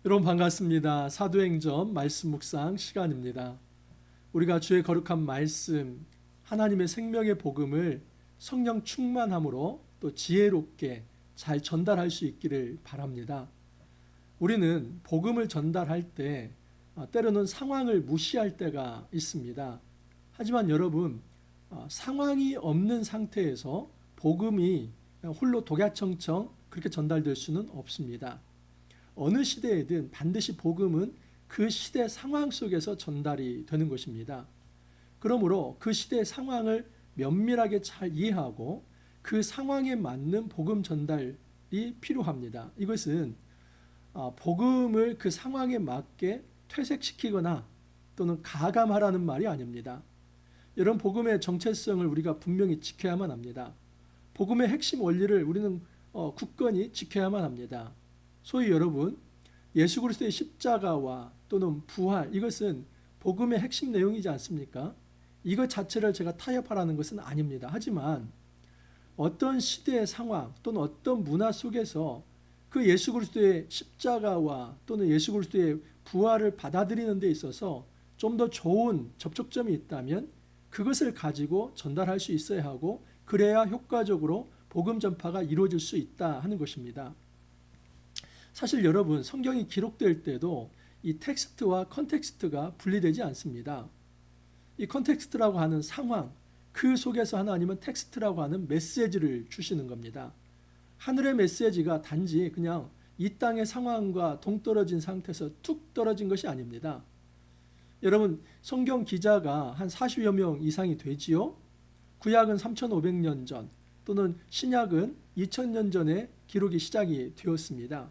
여러분 반갑습니다. 사도행전 말씀 묵상 시간입니다. 우리가 주의 거룩한 말씀, 하나님의 생명의 복음을 성령 충만함으로 또 지혜롭게 잘 전달할 수 있기를 바랍니다. 우리는 복음을 전달할 때 때로는 상황을 무시할 때가 있습니다. 하지만 여러분, 상황이 없는 상태에서 복음이 홀로 독야청청 그렇게 전달될 수는 없습니다. 어느 시대에든 반드시 복음은 그 시대 상황 속에서 전달이 되는 것입니다. 그러므로 그 시대의 상황을 면밀하게 잘 이해하고 그 상황에 맞는 복음 전달이 필요합니다. 이것은 복음을 그 상황에 맞게 퇴색시키거나 또는 가감하라는 말이 아닙니다. 이런 복음의 정체성을 우리가 분명히 지켜야만 합니다. 복음의 핵심 원리를 우리는 굳건히 지켜야만 합니다. 소위 여러분, 예수 그리스도의 십자가와 또는 부활, 이것은 복음의 핵심 내용이지 않습니까? 이것 자체를 제가 타협하라는 것은 아닙니다. 하지만 어떤 시대의 상황 또는 어떤 문화 속에서 그 예수 그리스도의 십자가와 또는 예수 그리스도의 부활을 받아들이는 데 있어서 좀 더 좋은 접촉점이 있다면 그것을 가지고 전달할 수 있어야 하고, 그래야 효과적으로 복음 전파가 이루어질 수 있다 하는 것입니다. 사실 여러분, 성경이 기록될 때도 이 텍스트와 컨텍스트가 분리되지 않습니다. 이 컨텍스트라고 하는 상황, 그 속에서 하나님은 텍스트라고 하는 메시지를 주시는 겁니다. 하늘의 메시지가 단지 그냥 이 땅의 상황과 동떨어진 상태에서 툭 떨어진 것이 아닙니다. 여러분, 성경 기자가 한 40여 명 이상이 되지요. 구약은 3,500년 전, 또는 신약은 2,000년 전에 기록이 시작이 되었습니다.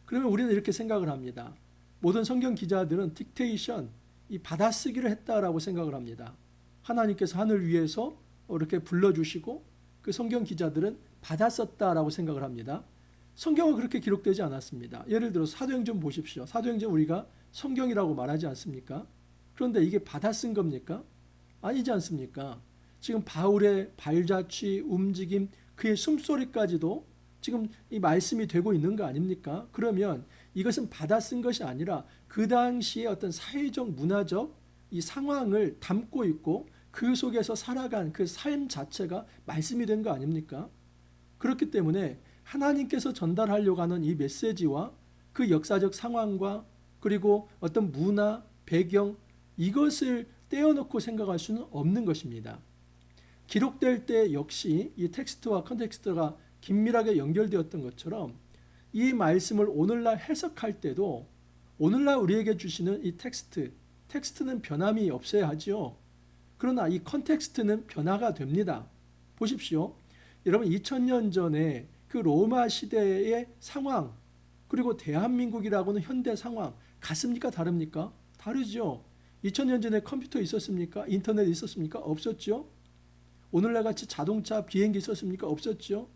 그러면 우리는 이렇게 생각을 합니다. 모든 성경 기자들은 딕테이션, 이 받아쓰기를 했다라고 생각을 합니다. 하나님께서 하늘 위에서 이렇게 불러주시고 그 성경 기자들은 받았었다라고 생각을 합니다. 성경은 그렇게 기록되지 않았습니다. 예를 들어 사도행전 보십시오. 사도행전 우리가 성경이라고 말하지 않습니까? 그런데 이게 받아쓴 겁니까? 아니지 않습니까? 지금 바울의 발자취, 움직임, 그의 숨소리까지도 지금 이 말씀이 되고 있는 거 아닙니까? 그러면 이것은 받아쓴 것이 아니라 그 당시의 어떤 사회적, 문화적 이 상황을 담고 있고 그 속에서 살아간 그 삶 자체가 말씀이 된 거 아닙니까? 그렇기 때문에 하나님께서 전달하려고 하는 이 메시지와 그 역사적 상황과 그리고 어떤 문화, 배경, 이것을 떼어놓고 생각할 수는 없는 것입니다. 기록될 때 역시 이 텍스트와 컨텍스트가 긴밀하게 연결되었던 것처럼 이 말씀을 오늘날 해석할 때도 오늘날 우리에게 주시는 이 텍스트는 변함이 없어야 하죠. 그러나 이 컨텍스트는 변화가 됩니다. 보십시오. 여러분, 2000년 전에 그 로마 시대의 상황, 그리고 대한민국이라고는 현대 상황, 같습니까? 다릅니까? 다르죠. 2000년 전에 컴퓨터 있었습니까? 인터넷 있었습니까? 없었죠. 오늘날 같이 자동차, 비행기 있었습니까? 없었죠.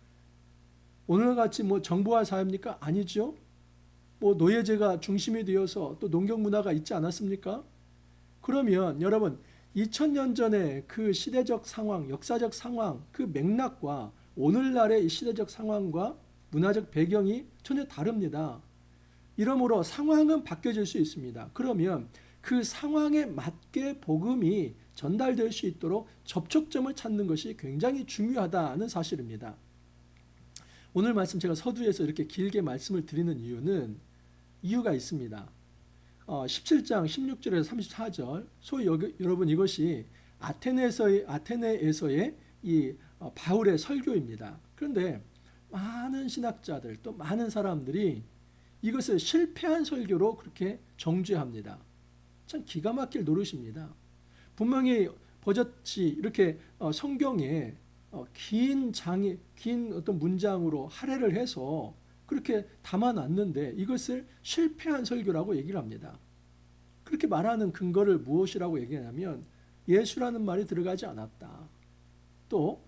오늘날 같이 정보화 사회입니까? 아니죠. 노예제가 중심이 되어서 또 농경 문화가 있지 않았습니까? 그러면 여러분, 2000년 전에 그 시대적 상황, 역사적 상황, 그 맥락과 오늘날의 시대적 상황과 문화적 배경이 전혀 다릅니다. 이러므로 상황은 바뀌어질 수 있습니다. 그러면 그 상황에 맞게 복음이 전달될 수 있도록 접촉점을 찾는 것이 굉장히 중요하다는 사실입니다. 오늘 말씀 제가 서두에서 이렇게 길게 말씀을 드리는 이유가 있습니다. 17장 16절에서 34절, 소위 여러분 이것이 아테네에서의 이 바울의 설교입니다. 그런데 많은 신학자들 또 많은 사람들이 이것을 실패한 설교로 그렇게 정죄합니다. 참 기가 막힐 노릇입니다. 분명히 버젓이 이렇게 성경에 긴 어떤 문장으로 할애를 해서 그렇게 담아놨는데 이것을 실패한 설교라고 얘기를 합니다. 그렇게 말하는 근거를 무엇이라고 얘기하냐면 예수라는 말이 들어가지 않았다. 또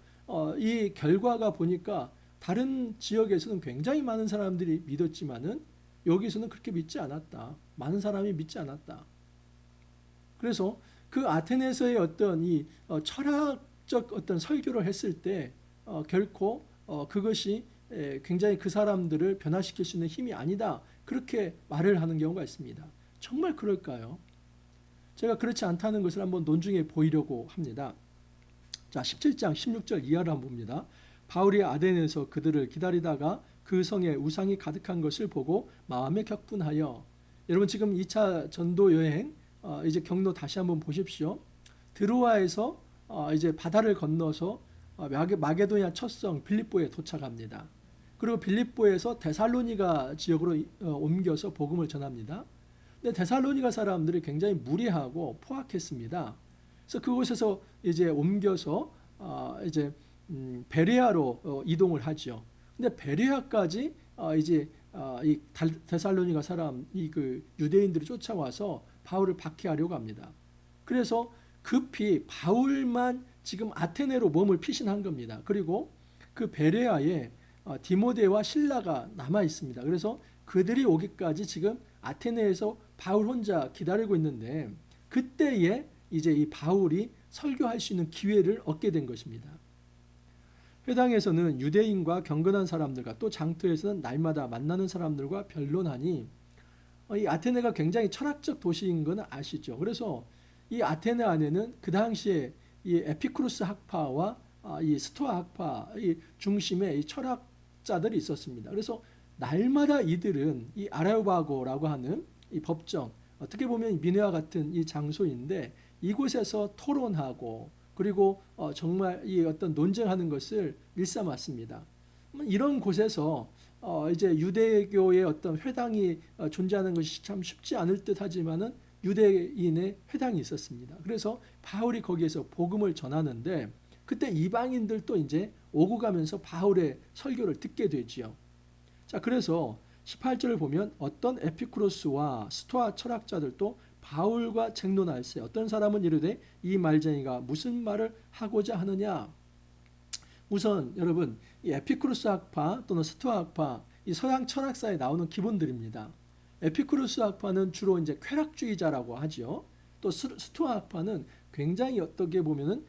이 결과가 보니까 다른 지역에서는 굉장히 많은 사람들이 믿었지만은 여기서는 그렇게 믿지 않았다. 많은 사람이 믿지 않았다. 그래서 그 아테네에서의 어떤 철학적 어떤 설교를 했을 때 결코 그것이 굉장히 그 사람들을 변화시킬 수 있는 힘이 아니다. 그렇게 말을 하는 경우가 있습니다. 정말 그럴까요? 제가 그렇지 않다는 것을 한번 논증해 보이려고 합니다. 자, 17장 16절 이하를 한번 봅니다. 바울이 아덴에서 그들을 기다리다가 그 성에 우상이 가득한 것을 보고 마음에 격분하여. 여러분 지금 2차 전도 여행 이제 경로 다시 한번 보십시오. 드로아에서 이제 바다를 건너서 마게도냐 첫성 빌립보에 도착합니다. 그리고 빌립보에서 데살로니가 지역으로 옮겨서 복음을 전합니다. 근데 데살로니가 사람들이 굉장히 무례하고 포악했습니다. 그래서 그곳에서 이제 옮겨서 이제 베레아로 이동을 하죠. 근데 베레아까지 이제 이 데살로니가 사람 그 유대인들이 쫓아와서 바울을 박해하려고 합니다. 그래서 급히 바울만 지금 아테네로 몸을 피신한 겁니다. 그리고 그 베레아에 디모데와 실라가 남아 있습니다. 그래서 그들이 오기까지 지금 아테네에서 바울 혼자 기다리고 있는데 그때에 이제 이 바울이 설교할 수 있는 기회를 얻게 된 것입니다. 회당에서는 유대인과 경건한 사람들과 또 장터에서는 날마다 만나는 사람들과 변론하니 이 아테네가 굉장히 철학적 도시인 건 아시죠? 그래서 이 아테네 안에는 그 당시에 이 에피쿠로스 학파와 이 스토아 학파 이 중심의 이 철학자들이 있었습니다. 그래서 날마다 이들은 이 아레오바고라고 하는 이 법정, 어떻게 보면 미네와 같은 이 장소인데 이곳에서 토론하고 그리고 정말 이 어떤 논쟁하는 것을 일삼았습니다. 이런 곳에서 이제 유대교의 어떤 회당이 존재하는 것이 참 쉽지 않을 듯하지만은 유대인의 회당이 있었습니다. 그래서 바울이 거기에서 복음을 전하는데 그때 이방인들도 이제 오고 가면서 바울의 설교를 듣게 되지요. 자, 그래서 18절을 보면 어떤 에피쿠로스와 스토아 철학자들도 바울과 쟁론하였어요. 어떤 사람은 이르되 이 말쟁이가 무슨 말을 하고자 하느냐. 우선 여러분 이 에피쿠로스 학파 또는 스토아 학파 이 서양 철학사에 나오는 기본들입니다. 에피쿠로스 학파는 주로 이제 쾌락주의자라고 하지요. 또 스토아 학파는 굉장히 어떻게 보면은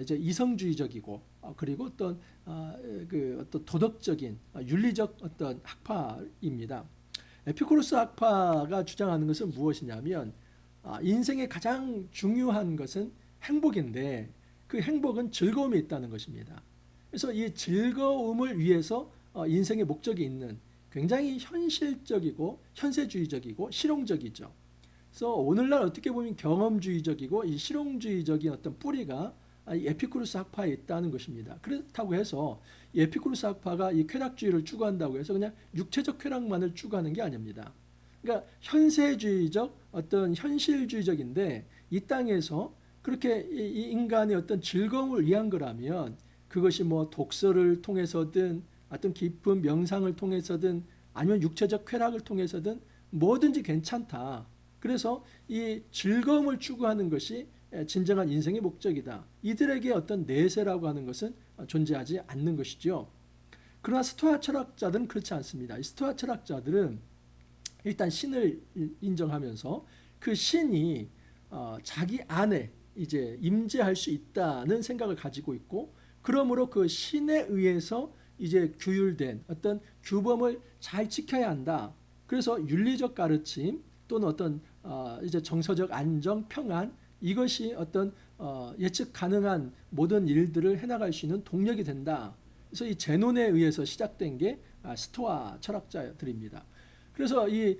이제 이성주의적이고 그리고 어떤 어떤 도덕적인 윤리적 어떤 학파입니다. 에피쿠로스 학파가 주장하는 것은 무엇이냐면 인생의 가장 중요한 것은 행복인데 그 행복은 즐거움에 있다는 것입니다. 그래서 이 즐거움을 위해서 인생의 목적이 있는 굉장히 현실적이고 현세주의적이고 실용적이죠. 그래서 오늘날 어떻게 보면 경험주의적이고 이 실용주의적인 어떤 뿌리가 이 에피쿠로스 학파에 있다는 것입니다. 그렇다고 해서 이 에피쿠로스 학파가 이 쾌락주의를 추구한다고 해서 그냥 육체적 쾌락만을 추구하는 게 아닙니다. 그러니까 현세주의적 어떤 현실주의적인데 이 땅에서 그렇게 이 인간의 어떤 즐거움을 위한 거라면 그것이 뭐 독서를 통해서든 어떤 깊은 명상을 통해서든 아니면 육체적 쾌락을 통해서든 뭐든지 괜찮다. 그래서 이 즐거움을 추구하는 것이 진정한 인생의 목적이다. 이들에게 어떤 내세라고 하는 것은 존재하지 않는 것이죠. 그러나 스토아 철학자들은 그렇지 않습니다. 이 스토아 철학자들은 일단 신을 인정하면서 그 신이 자기 안에 이제 임재할 수 있다는 생각을 가지고 있고 그러므로 그 신에 의해서 이제 규율된 어떤 규범을 잘 지켜야 한다. 그래서 윤리적 가르침 또는 어떤 이제 정서적 안정, 평안 이것이 어떤 예측 가능한 모든 일들을 해나갈 수 있는 동력이 된다. 그래서 이 제논에 의해서 시작된 게 스토아 철학자들입니다. 그래서 이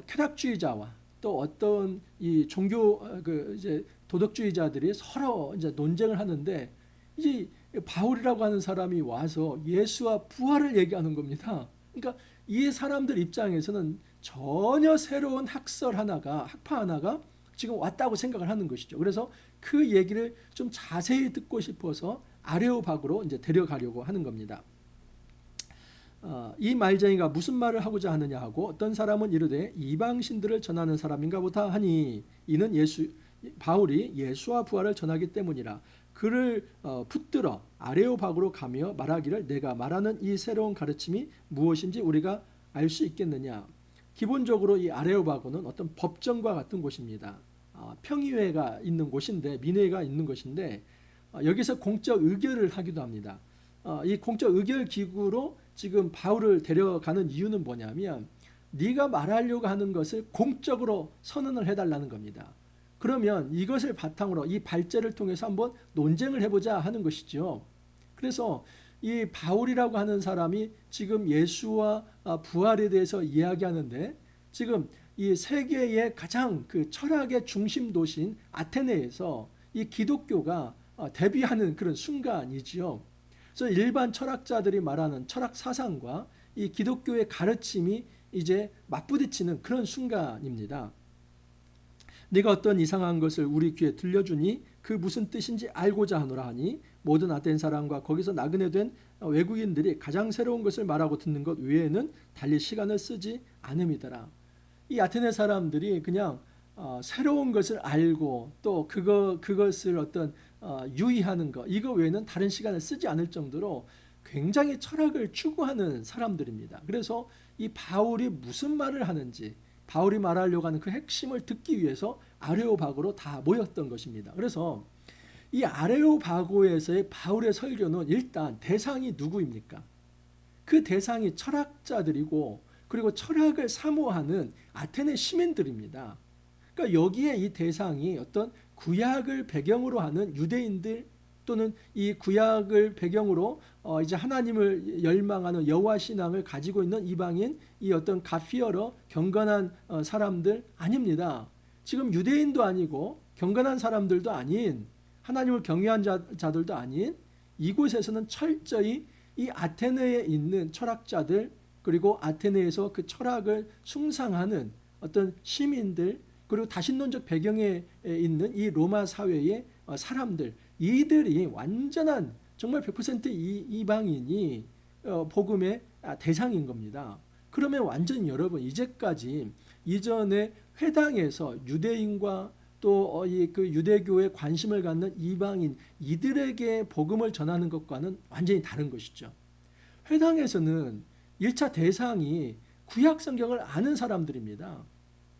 쾌락주의자와 또 어떤 이 종교 그 이제 도덕주의자들이 서로 이제 논쟁을 하는데 이제 바울이라고 하는 사람이 와서 예수와 부활을 얘기하는 겁니다. 그러니까 이 사람들 입장에서는 전혀 새로운 학파 하나가 지금 왔다고 생각을 하는 것이죠. 그래서 그 얘기를 좀 자세히 듣고 싶어서 아레오박으로 이제 데려가려고 하는 겁니다. 이 말쟁이가 무슨 말을 하고자 하느냐 하고 어떤 사람은 이르되 이방신들을 전하는 사람인가 보다 하니 이는 바울이 예수와 부활을 전하기 때문이라. 그를 붙들어 아레오박으로 가며 말하기를 내가 말하는 이 새로운 가르침이 무엇인지 우리가 알 수 있겠느냐. 기본적으로 이 아레오바고는 어떤 법정과 같은 곳입니다. 평의회가 있는 곳인데 민회가 있는 것인데 여기서 공적 의결을 하기도 합니다. 이 공적 의결 기구로 지금 바울을 데려가는 이유는 뭐냐면 네가 말하려고 하는 것을 공적으로 선언을 해달라는 겁니다. 그러면 이것을 바탕으로 이 발제를 통해서 한번 논쟁을 해보자 하는 것이죠. 그래서 이 바울이라고 하는 사람이 지금 예수와 부활에 대해서 이야기하는데 지금 이 세계의 가장 그 철학의 중심 도시인 아테네에서 이 기독교가 데뷔하는 그런 순간이지요. 그래서 일반 철학자들이 말하는 철학 사상과 이 기독교의 가르침이 이제 맞부딪히는 그런 순간입니다. 네가 어떤 이상한 것을 우리 귀에 들려주니 그 무슨 뜻인지 알고자 하노라 하니 모든 아덴 사람과 거기서 나그네 된 외국인들이 가장 새로운 것을 말하고 듣는 것 외에는 달리 시간을 쓰지 않음이더라. 이 아테네 사람들이 그냥 새로운 것을 알고 또 그것을 어떤 유의하는 것 이거 외에는 다른 시간을 쓰지 않을 정도로 굉장히 철학을 추구하는 사람들입니다. 그래서 이 바울이 무슨 말을 하는지 바울이 말하려고 하는 그 핵심을 듣기 위해서 아레오바고로 다 모였던 것입니다. 그래서 이 아레오바고에서의 바울의 설교는 일단 대상이 누구입니까? 그 대상이 철학자들이고 그리고 철학을 사모하는 아테네 시민들입니다. 그러니까 여기에 이 대상이 어떤 구약을 배경으로 하는 유대인들 또는 이 구약을 배경으로 이제 하나님을 열망하는 여호와 신앙을 가지고 있는 이방인 이 어떤 가피어러 경건한 사람들 아닙니다. 지금 유대인도 아니고 경건한 사람들도 아닌 하나님을 경외한 자들도 아닌 이곳에서는 철저히 이 아테네에 있는 철학자들 그리고 아테네에서 그 철학을 숭상하는 어떤 시민들 그리고 다신론적 배경에 있는 이 로마 사회의 사람들 이들이 완전한 정말 100% 이방인이 복음의 대상인 겁니다. 그러면 완전히 여러분 이제까지 이전에 회당에서 유대인과 또 그 유대교에 관심을 갖는 이방인 이들에게 복음을 전하는 것과는 완전히 다른 것이죠. 회당에서는 1차 대상이 구약 성경을 아는 사람들입니다.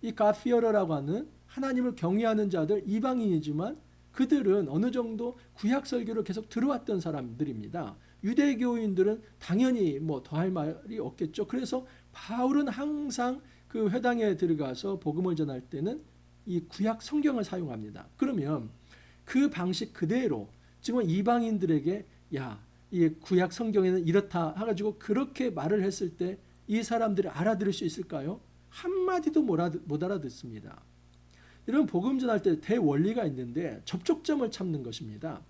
이 가피어러라고 하는 하나님을 경외하는 자들 이방인이지만 그들은 어느 정도 구약 설교를 계속 들어왔던 사람들입니다. 유대교인들은 당연히 뭐 더할 말이 없겠죠. 그래서 바울은 항상 그 회당에 들어가서 복음을 전할 때는 이 구약 성경을 사용합니다. 그러면 그 방식 그대로 지금 이방인들에게 이 구약 성경에는 이렇다 해가지고 그렇게 말을 했을 때 이 사람들이 알아들을 수 있을까요? 한마디도 못 알아듣습니다. 이런 복음 전할 때 대원리가 있는데 접촉점을 찾는 것입니다.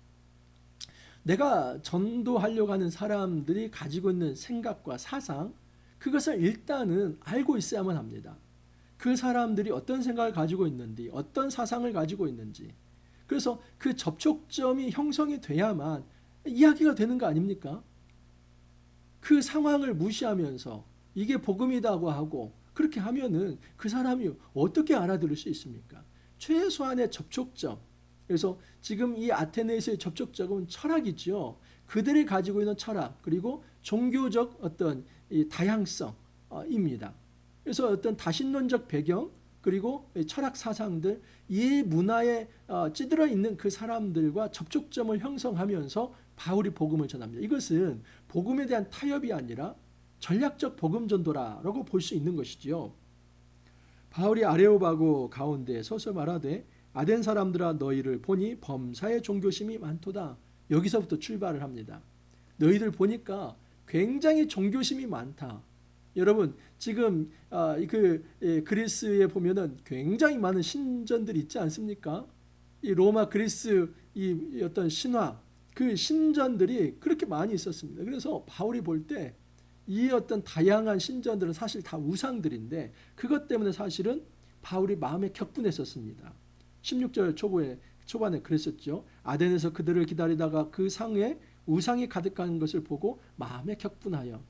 내가 전도하려고 하는 사람들이 가지고 있는 생각과 사상 그것을 일단은 알고 있어야만 합니다. 그 사람들이 어떤 생각을 가지고 있는지 어떤 사상을 가지고 있는지 그래서 그 접촉점이 형성이 돼야만 이야기가 되는 거 아닙니까? 그 상황을 무시하면서 이게 복음이라고 하고 그렇게 하면은 그 사람이 어떻게 알아들을 수 있습니까? 최소한의 접촉점. 그래서 지금 이 아테네에서의 접촉점은 철학이죠. 그들이 가지고 있는 철학 그리고 종교적 어떤 이 다양성입니다. 그래서 어떤 다신론적 배경 그리고 철학 사상들 이 문화에 찌들어 있는 그 사람들과 접촉점을 형성하면서 바울이 복음을 전합니다. 이것은 복음에 대한 타협이 아니라 전략적 복음 전도라고 볼 수 있는 것이지요. 바울이 아레오바고 가운데 서서 말하되 아덴 사람들아 너희를 보니 범사의 종교심이 많도다. 여기서부터 출발을 합니다. 너희들 보니까 굉장히 종교심이 많다. 여러분 지금 그리스에 보면은 굉장히 많은 신전들이 있지 않습니까? 이 로마 그리스 이 어떤 신화 그 신전들이 그렇게 많이 있었습니다. 그래서 바울이 볼 때 이 어떤 다양한 신전들은 사실 다 우상들인데 그것 때문에 사실은 바울이 마음에 격분했었습니다. 16절 초반에 그랬었죠. 아덴에서 그들을 기다리다가 그 상에 우상이 가득한 것을 보고 마음에 격분하여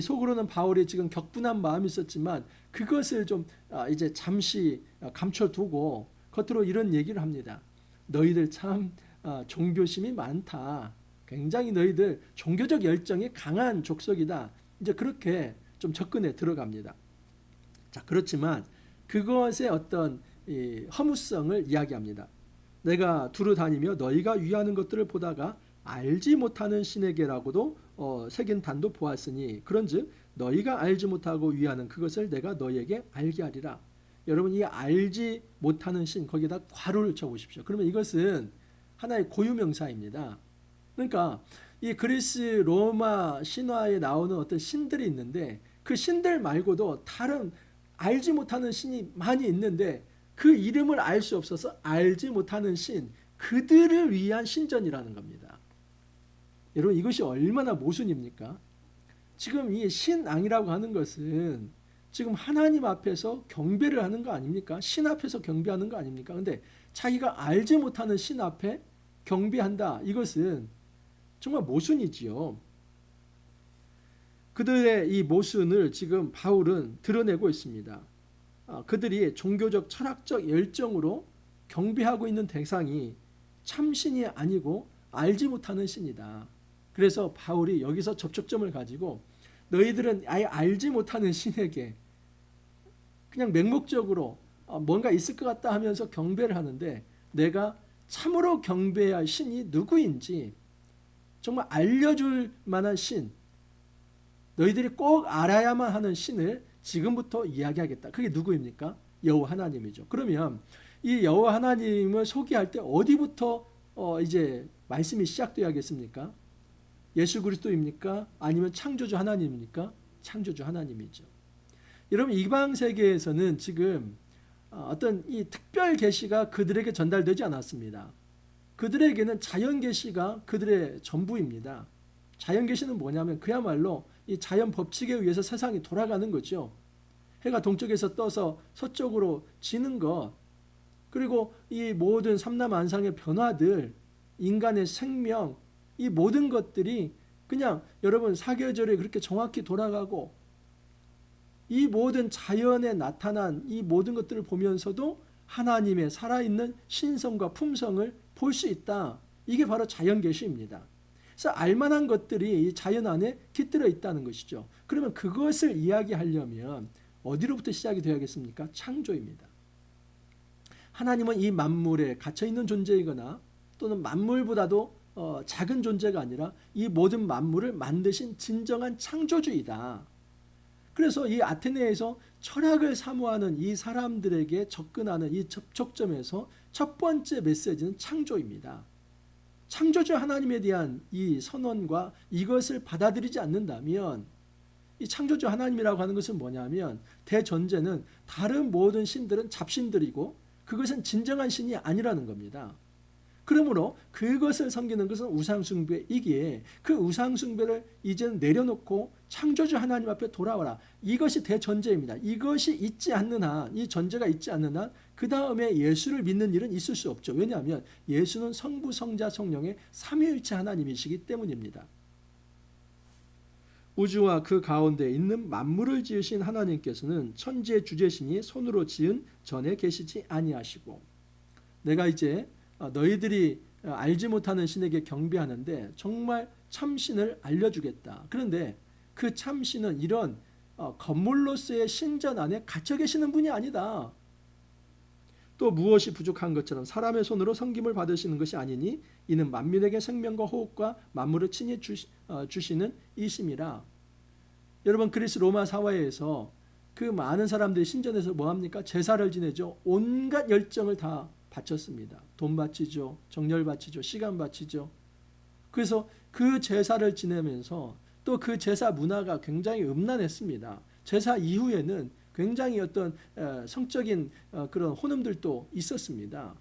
속으로는 바울이 지금 격분한 마음이 있었지만 그것을 좀 이제 잠시 감춰두고 겉으로 이런 얘기를 합니다. 너희들 참 종교심이 많다. 굉장히 너희들 종교적 열정이 강한 족속이다. 이제 그렇게 좀 접근에 들어갑니다. 자, 그렇지만 그것의 어떤 허무성을 이야기합니다. 내가 두루 다니며 너희가 위하는 것들을 보다가 알지 못하는 신에게라고도 새긴 단도 보았으니 그런즉 너희가 알지 못하고 위하는 그것을 내가 너희에게 알게 하리라. 여러분 이 알지 못하는 신 거기다 괄호를 쳐보십시오. 그러면 이것은 하나의 고유명사입니다. 그러니까 이 그리스 로마 신화에 나오는 어떤 신들이 있는데 그 신들 말고도 다른 알지 못하는 신이 많이 있는데 그 이름을 알 수 없어서 알지 못하는 신, 그들을 위한 신전이라는 겁니다. 여러분 이것이 얼마나 모순입니까? 지금 이 신앙이라고 하는 것은 지금 하나님 앞에서 경배를 하는 거 아닙니까? 신 앞에서 경배하는 거 아닙니까? 근데 자기가 알지 못하는 신 앞에 경배한다. 이것은 정말 모순이지요. 그들의 이 모순을 지금 바울은 드러내고 있습니다. 그들이 종교적 철학적 열정으로 경배하고 있는 대상이 참신이 아니고 알지 못하는 신이다. 그래서 바울이 여기서 접촉점을 가지고 너희들은 아예 알지 못하는 신에게 그냥 맹목적으로 뭔가 있을 것 같다 하면서 경배를 하는데 내가 참으로 경배해야 할 신이 누구인지 정말 알려줄 만한 신, 너희들이 꼭 알아야만 하는 신을 지금부터 이야기하겠다. 그게 누구입니까? 여호와 하나님이죠. 그러면 이 여호와 하나님을 소개할 때 어디부터 이제 말씀이 시작되어야겠습니까? 예수 그리스도입니까? 아니면 창조주 하나님입니까? 창조주 하나님이죠. 여러분 이방 세계에서는 지금 어떤 이 특별 계시가 그들에게 전달되지 않았습니다. 그들에게는 자연 계시가 그들의 전부입니다. 자연 계시는 뭐냐면 그야말로 이 자연 법칙에 의해서 세상이 돌아가는 거죠. 해가 동쪽에서 떠서 서쪽으로 지는 것, 그리고 이 모든 삼라만상의 변화들, 인간의 생명, 이 모든 것들이 그냥 여러분 사계절에 그렇게 정확히 돌아가고 이 모든 자연에 나타난 이 모든 것들을 보면서도 하나님의 살아있는 신성과 품성을 볼 수 있다. 이게 바로 자연 계시입니다. 그래서 알만한 것들이 이 자연 안에 깃들어 있다는 것이죠. 그러면 그것을 이야기하려면 어디로부터 시작이 되어야겠습니까? 창조입니다. 하나님은 이 만물에 갇혀있는 존재이거나 또는 만물보다도 작은 존재가 아니라 이 모든 만물을 만드신 진정한 창조주이다. 그래서 이 아테네에서 철학을 사모하는 이 사람들에게 접근하는 이 접촉점에서 첫 번째 메시지는 창조입니다. 창조주 하나님에 대한 이 선언과 이것을 받아들이지 않는다면 이 창조주 하나님이라고 하는 것은 뭐냐면 대전제는 다른 모든 신들은 잡신들이고 그것은 진정한 신이 아니라는 겁니다. 그러므로 그것을 섬기는 것은 우상숭배이기에 그 우상숭배를 이제는 내려놓고 창조주 하나님 앞에 돌아와라. 이것이 대전제입니다. 이것이 있지 않는 한, 이 전제가 있지 않는 한 그 다음에 예수를 믿는 일은 있을 수 없죠. 왜냐하면 예수는 성부, 성자, 성령의 삼위일체 하나님이시기 때문입니다. 우주와 그 가운데 있는 만물을 지으신 하나님께서는 천지의 주재신이 손으로 지은 전에 계시지 아니하시고 내가 이제 너희들이 알지 못하는 신에게 경배하는데 정말 참신을 알려주겠다. 그런데 그 참신은 이런 건물로서의 신전 안에 갇혀 계시는 분이 아니다. 또 무엇이 부족한 것처럼 사람의 손으로 섬김을 받으시는 것이 아니니 이는 만민에게 생명과 호흡과 만물을 친히 주시는 이심이라. 여러분 그리스 로마 사회에서 그 많은 사람들이 신전에서 뭐합니까? 제사를 지내죠. 온갖 열정을 다 바쳤습니다. 돈 바치죠. 정열 바치죠. 시간 바치죠. 그래서 그 제사를 지내면서 또 그 제사 문화가 굉장히 음란했습니다. 제사 이후에는 굉장히 어떤 성적인 그런 혼음들도 있었습니다.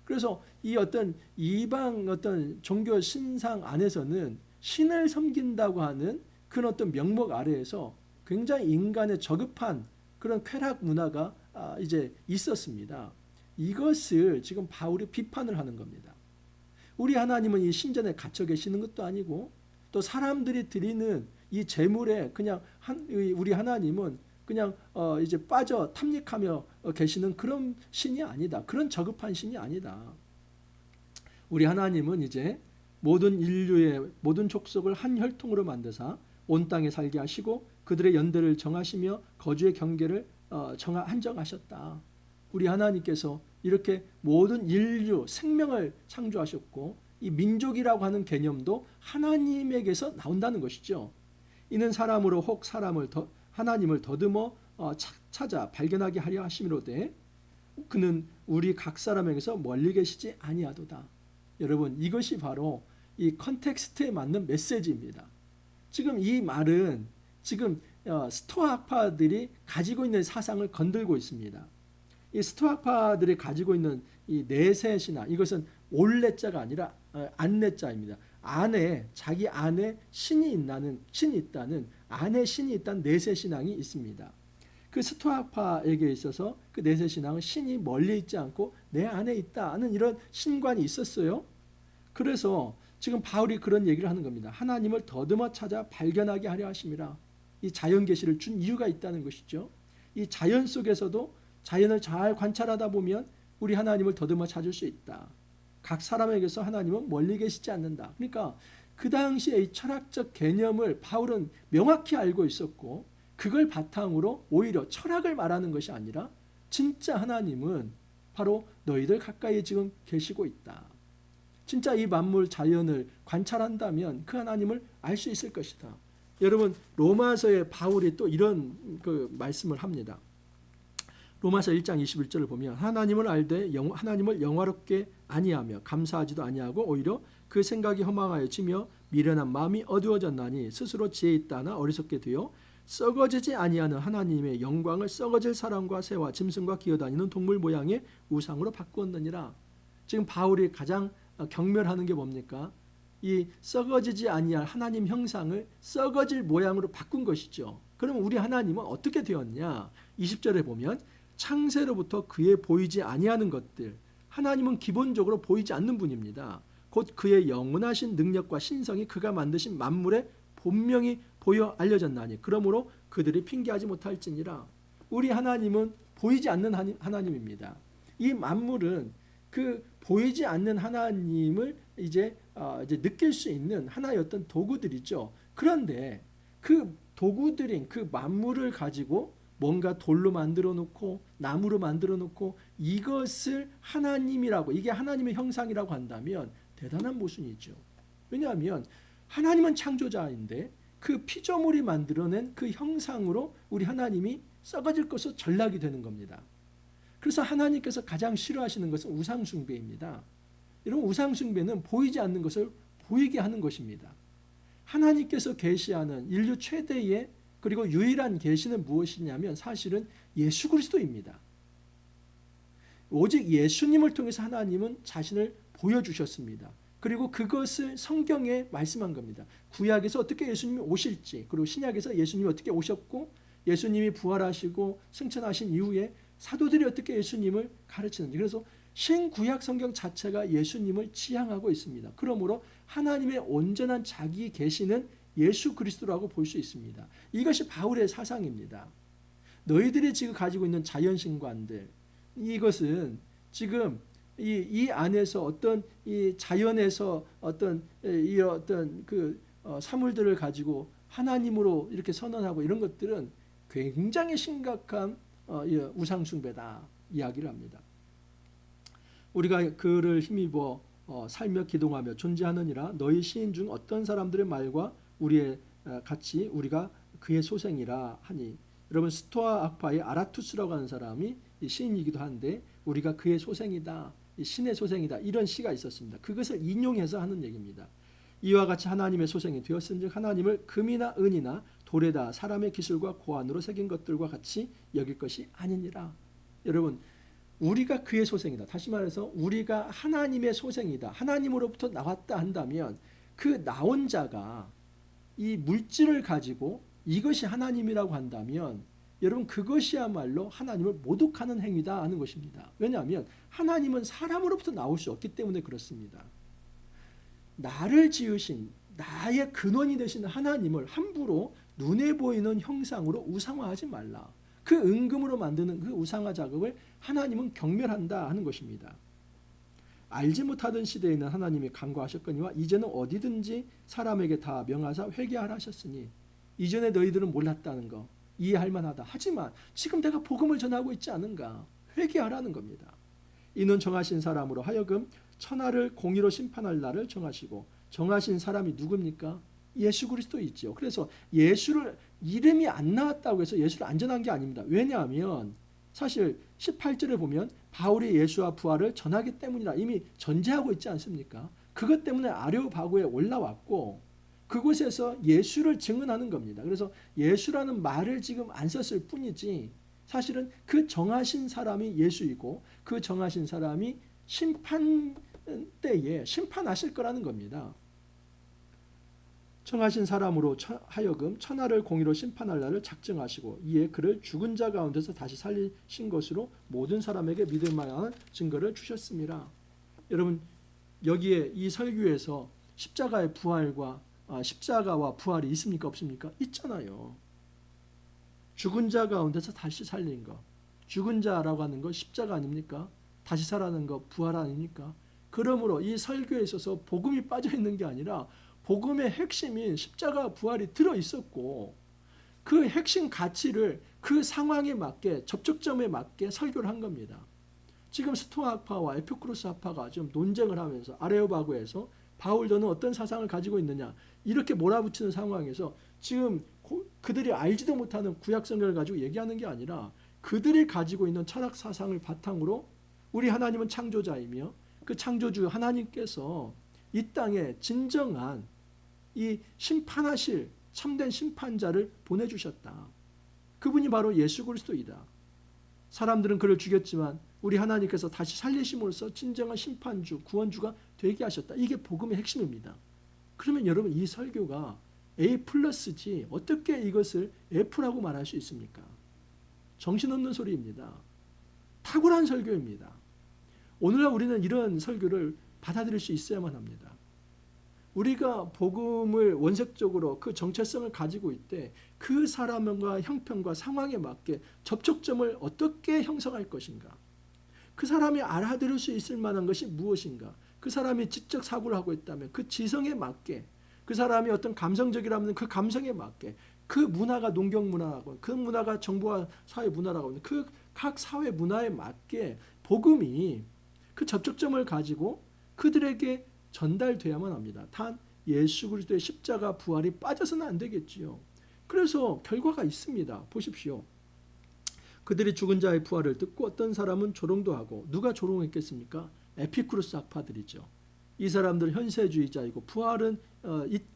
그래서 이 어떤 이방 어떤 종교 신상 안에서는 신을 섬긴다고 하는 그런 어떤 명목 아래에서 굉장히 인간의 저급한 그런 쾌락 문화가 이제 있었습니다. 이것을 지금 바울이 비판을 하는 겁니다. 우리 하나님은 이 신전에 갇혀 계시는 것도 아니고 또 사람들이 드리는 이 제물에 그냥 우리 하나님은 그냥 이제 빠져 탐닉하며 계시는 그런 신이 아니다. 그런 저급한 신이 아니다. 우리 하나님은 이제 모든 인류의 모든 족속을 한 혈통으로 만드사 온 땅에 살게 하시고 그들의 연대를 정하시며 거주의 경계를 한정하셨다. 우리 하나님께서 이렇게 모든 인류 생명을 창조하셨고 이 민족이라고 하는 개념도 하나님에게서 나온다는 것이죠. 이는 사람으로 혹 하나님을 더듬어 찾아 발견하게 하려 하심이로되 그는 우리 각 사람에게서 멀리 계시지 아니하도다. 여러분, 이것이 바로 이 컨텍스트에 맞는 메시지입니다. 지금 이 말은 지금 스토아 학파들이 가지고 있는 사상을 건들고 있습니다. 이 스토아 학파들이 가지고 있는 이 내세 신앙, 이것은 올내자가 아니라 안내자입니다. 안에, 자기 안에 신이 있다는 안에 신이 있다는 내세 신앙이 있습니다. 그 스토아 학파에게 있어서 그 내세 신앙은 신이 멀리 있지 않고 내 안에 있다는 이런 신관이 있었어요. 그래서 지금 바울이 그런 얘기를 하는 겁니다. 하나님을 더듬어 찾아 발견하게 하려 하심이라. 이 자연 계시를 준 이유가 있다는 것이죠. 이 자연 속에서도 자연을 잘 관찰하다 보면 우리 하나님을 더듬어 찾을 수 있다. 각 사람에게서 하나님은 멀리 계시지 않는다. 그러니까 그 당시에 이 철학적 개념을 바울은 명확히 알고 있었고, 그걸 바탕으로 오히려 철학을 말하는 것이 아니라 진짜 하나님은 바로 너희들 가까이 지금 계시고 있다. 진짜 이 만물 자연을 관찰한다면 그 하나님을 알 수 있을 것이다. 여러분, 로마서에 바울이 또 이런 그 말씀을 합니다. 로마서 1장 21절을 보면 하나님을 알되 하나님을 영화롭게 아니하며 감사하지도 아니하고 오히려 그 생각이 허망하여지며 미련한 마음이 어두워졌나니 스스로 지혜 있다나 어리석게 되어 썩어지지 아니하는 하나님의 영광을 썩어질 사람과 새와 짐승과 기어다니는 동물 모양의 우상으로 바꾸었느니라. 지금 바울이 가장 경멸하는 게 뭡니까? 이 썩어지지 아니할 하나님 형상을 썩어질 모양으로 바꾼 것이죠. 그러면 우리 하나님은 어떻게 되었냐? 20절에 보면 창세로부터 그의 보이지 아니하는 것들, 하나님은 기본적으로 보이지 않는 분입니다. 곧 그의 영원하신 능력과 신성이 그가 만드신 만물에 본명이 보여 알려졌나니 그러므로 그들이 핑계하지 못할지니라. 우리 하나님은 보이지 않는 하나님입니다. 이 만물은 그 보이지 않는 하나님을 이제 느낄 수 있는 하나의 어떤 도구들이죠. 그런데 그 도구들인 그 만물을 가지고 뭔가 돌로 만들어 놓고 나무로 만들어 놓고 이것을 하나님이라고, 이게 하나님의 형상이라고 한다면 대단한 모순이죠. 왜냐하면 하나님은 창조자인데 그 피조물이 만들어낸 그 형상으로 우리 하나님이 썩어질 것으로 전락이 되는 겁니다. 그래서 하나님께서 가장 싫어하시는 것은 우상숭배입니다. 여러분, 우상숭배는 보이지 않는 것을 보이게 하는 것입니다. 하나님께서 계시하는 인류 최대의 그리고 유일한 계시는 무엇이냐면 사실은 예수 그리스도입니다. 오직 예수님을 통해서 하나님은 자신을 보여주셨습니다. 그리고 그것을 성경에 말씀한 겁니다. 구약에서 어떻게 예수님이 오실지, 그리고 신약에서 예수님이 어떻게 오셨고 예수님이 부활하시고 승천하신 이후에 사도들이 어떻게 예수님을 가르치는지, 그래서 신구약 성경 자체가 예수님을 지향하고 있습니다. 그러므로 하나님의 온전한 자기 계시는 예수 그리스도라고 볼 수 있습니다. 이것이 바울의 사상입니다. 너희들이 지금 가지고 있는 자연신관들, 이것은 지금 이 안에서 어떤 이 자연에서 어떤 그 사물들을 가지고 하나님으로 이렇게 선언하고 이런 것들은 굉장히 심각한 우상숭배다 이야기를 합니다. 우리가 그를 힘입어 살며 기동하며 존재하느니라. 너희 시인 중 어떤 사람들의 말과 우리의 같이 우리가 그의 소생이라 하니. 여러분, 스토아 학파의 아라투스라고 하는 사람이 시인이기도 한데 우리가 그의 소생이다, 신의 소생이다, 이런 시가 있었습니다. 그것을 인용해서 하는 얘기입니다. 이와 같이 하나님의 소생이 되었은즉 하나님을 금이나 은이나 돌에다 사람의 기술과 고안으로 새긴 것들과 같이 여길 것이 아니니라. 여러분, 우리가 그의 소생이다. 다시 말해서 우리가 하나님의 소생이다. 하나님으로부터 나왔다 한다면 그 나온 자가 이 물질을 가지고 이것이 하나님이라고 한다면 여러분, 그것이야말로 하나님을 모독하는 행위다 하는 것입니다. 왜냐하면 하나님은 사람으로부터 나올 수 없기 때문에 그렇습니다. 나를 지으신 나의 근원이 되시는 하나님을 함부로 눈에 보이는 형상으로 우상화하지 말라. 그 은금으로 만드는 그 우상화 작업을 하나님은 경멸한다 하는 것입니다. 알지 못하던 시대에는 하나님이 간과하셨거니와 이제는 어디든지 사람에게 다 명하사 회개하라 하셨으니, 이전에 너희들은 몰랐다는 거 이해할 만하다. 하지만 지금 내가 복음을 전하고 있지 않은가? 회개하라는 겁니다. 이는 정하신 사람으로 하여금 천하를 공의로 심판할 날을 정하시고, 정하신 사람이 누굽니까? 예수 그리스도이죠. 그래서 예수를 이름이 안 나왔다고 해서 예수를 안 전한 게 아닙니다. 왜냐하면 사실 18절에 보면 바울이 예수와 부활을 전하기 때문이라 이미 전제하고 있지 않습니까? 그것 때문에 아레오바고에 올라왔고 그곳에서 예수를 증언하는 겁니다. 그래서 예수라는 말을 지금 안 썼을 뿐이지 사실은 그 정하신 사람이 예수이고 그 정하신 사람이 심판 때에 심판하실 거라는 겁니다. 정하신 사람으로 하여금 천하를 공의로 심판할 날을 작정하시고 이에 그를 죽은 자 가운데서 다시 살리신 것으로 모든 사람에게 믿을 만한 증거를 주셨습니다. 여러분 여기에 이 설교에서 십자가의 부활과 십자가와 부활이 있습니까 없습니까? 있잖아요. 죽은 자 가운데서 다시 살린 것. 죽은 자라고 하는 거 십자가 아닙니까? 다시 살아나는 거 부활 아닙니까? 그러므로 이 설교에 있어서 복음이 빠져 있는 게 아니라 복음의 핵심인 십자가 부활이 들어 있었고 그 핵심 가치를 그 상황에 맞게 접촉점에 맞게 설교를 한 겁니다. 지금 스토아 학파와 에피쿠로스 학파가 좀 논쟁을 하면서 아레오바고에서 바울 너는 어떤 사상을 가지고 있느냐 이렇게 몰아붙이는 상황에서 지금 그들이 알지도 못하는 구약 성경을 가지고 얘기하는 게 아니라 그들이 가지고 있는 철학 사상을 바탕으로 우리 하나님은 창조자이며 그 창조주 하나님께서 이 땅에 진정한 이 심판하실 참된 심판자를 보내주셨다. 그분이 바로 예수 그리스도이다. 사람들은 그를 죽였지만 우리 하나님께서 다시 살리심으로써 진정한 심판주, 구원주가 되게 하셨다. 이게 복음의 핵심입니다. 그러면 여러분 이 설교가 A+지 어떻게 이것을 F라고 말할 수 있습니까? 정신없는 소리입니다. 탁월한 설교입니다. 오늘날 우리는 이런 설교를 받아들일 수 있어야만 합니다. 우리가 복음을 원색적으로 그 정체성을 가지고 있되 그 사람과 형편과 상황에 맞게 접촉점을 어떻게 형성할 것인가? 그 사람이 알아들을 수 있을 만한 것이 무엇인가? 그 사람이 지적 사고를 하고 있다면 그 지성에 맞게 그 사람이 어떤 감성적이라면 그 감성에 맞게 그 문화가 농경 문화라고 그 문화가 정보화 사회 문화라고 하는 그 각 사회 문화에 맞게 복음이 그 접촉점을 가지고 그들에게 전달돼야만 합니다. 단 예수 그리스도의 십자가 부활이 빠져서는 안 되겠지요. 그래서 결과가 있습니다. 보십시오. 그들이 죽은 자의 부활을 듣고 어떤 사람은 조롱도 하고 누가 조롱했겠습니까? 에피쿠로스 학파들이죠. 이 사람들은 현세주의자이고 부활은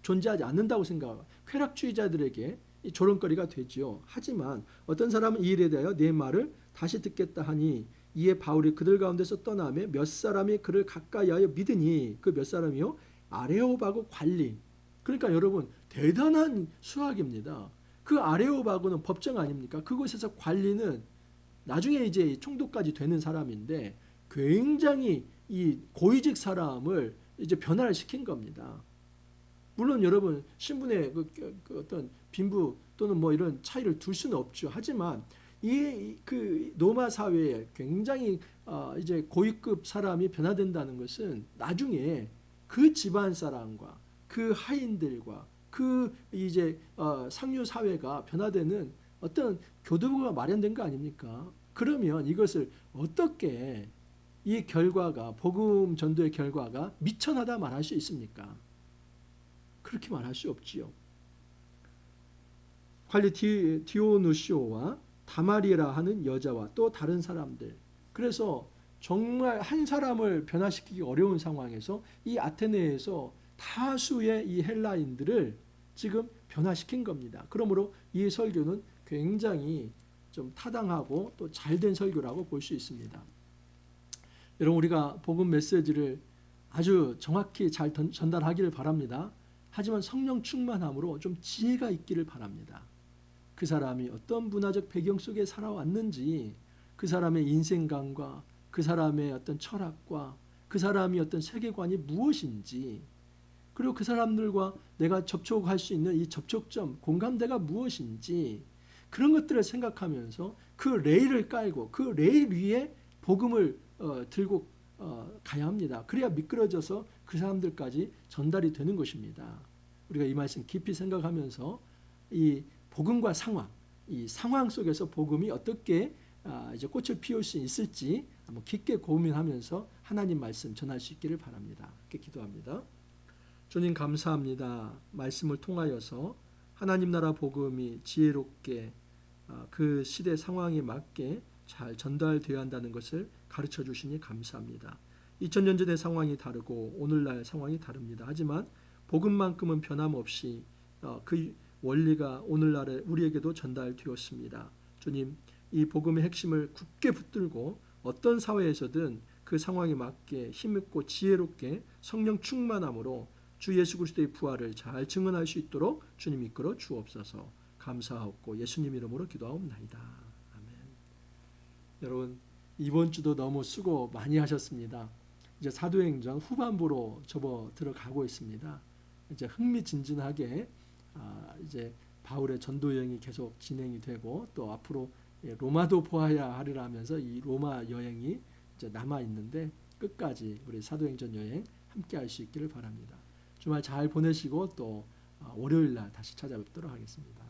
존재하지 않는다고 생각하고 쾌락주의자들에게 조롱거리가 되지요. 하지만 어떤 사람은 이 일에 대하여 내 말을 다시 듣겠다 하니 이에 바울이 그들 가운데서 떠나며 몇 사람이 그를 가까이하여 믿으니 그 몇 사람이요? 아레오바고 관리. 그러니까 여러분 대단한 수학입니다. 그 아레오바고는 법정 아닙니까? 그곳에서 관리는 나중에 이제 총독까지 되는 사람인데 굉장히 이 고위직 사람을 이제 변화를 시킨 겁니다. 물론 여러분 신분의 그 어떤 빈부 또는 뭐 이런 차이를 둘 수는 없죠. 하지만 이 그 로마 사회에 굉장히 이제 고위급 사람이 변화된다는 것은 나중에 그 집안 사람과 그 하인들과 그 이제 상류 사회가 변화되는 어떤 교두보가 마련된 거 아닙니까? 그러면 이것을 어떻게 이 결과가 복음 전도의 결과가 미천하다 말할 수 있습니까? 그렇게 말할 수 없지요. 관리 디오누시오와 다마리라 하는 여자와 또 다른 사람들. 그래서 정말 한 사람을 변화시키기 어려운 상황에서 이 아테네에서 다수의 이 헬라인들을 지금 변화시킨 겁니다. 그러므로 이 설교는 굉장히 좀 타당하고 또 잘된 설교라고 볼 수 있습니다. 여러분 우리가 복음 메시지를 아주 정확히 잘 전달하기를 바랍니다. 하지만 성령 충만함으로 좀 지혜가 있기를 바랍니다. 그 사람이 어떤 문화적 배경 속에 살아왔는지 그 사람의 인생관과 그 사람의 어떤 철학과 그 사람이 어떤 세계관이 무엇인지 그리고 그 사람들과 내가 접촉할 수 있는 이 접촉점, 공감대가 무엇인지 그런 것들을 생각하면서 그 레일을 깔고 그 레일 위에 복음을 들고 가야 합니다. 그래야 미끄러져서 그 사람들까지 전달이 되는 것입니다. 우리가 이 말씀 깊이 생각하면서 이 복음과 상황, 이 상황 속에서 복음이 어떻게 이제 꽃을 피울 수 있을지 한번 깊게 고민하면서 하나님 말씀 전할 수 있기를 바랍니다. 이렇게 기도합니다. 주님 감사합니다. 말씀을 통하여서 하나님 나라 복음이 지혜롭게 그 시대 상황에 맞게 잘 전달되어야 한다는 것을 가르쳐 주시니 감사합니다. 2000년 전의 상황이 다르고 오늘날 상황이 다릅니다. 하지만 복음만큼은 변함없이 그 원리가 오늘날에 우리에게도 전달되었습니다. 주님, 이 복음의 핵심을 굳게 붙들고 어떤 사회에서든 그 상황에 맞게 힘있고 지혜롭게 성령 충만함으로 주 예수 그리스도의 부활을 잘 증언할 수 있도록 주님 이끌어 주옵소서. 감사하옵고 예수님 이름으로 기도하옵나이다. 아멘. 여러분, 이번 주도 너무 수고 많이 하셨습니다. 이제 사도행전 후반부로 접어 들어가고 있습니다. 이제 흥미진진하게 이제 바울의 전도 여행이 계속 진행이 되고 또 앞으로 로마도 보아야 하리라 하면서 이 로마 여행이 이제 남아 있는데 끝까지 우리 사도행전 여행 함께 할 수 있기를 바랍니다. 주말 잘 보내시고 또 월요일 날 다시 찾아뵙도록 하겠습니다.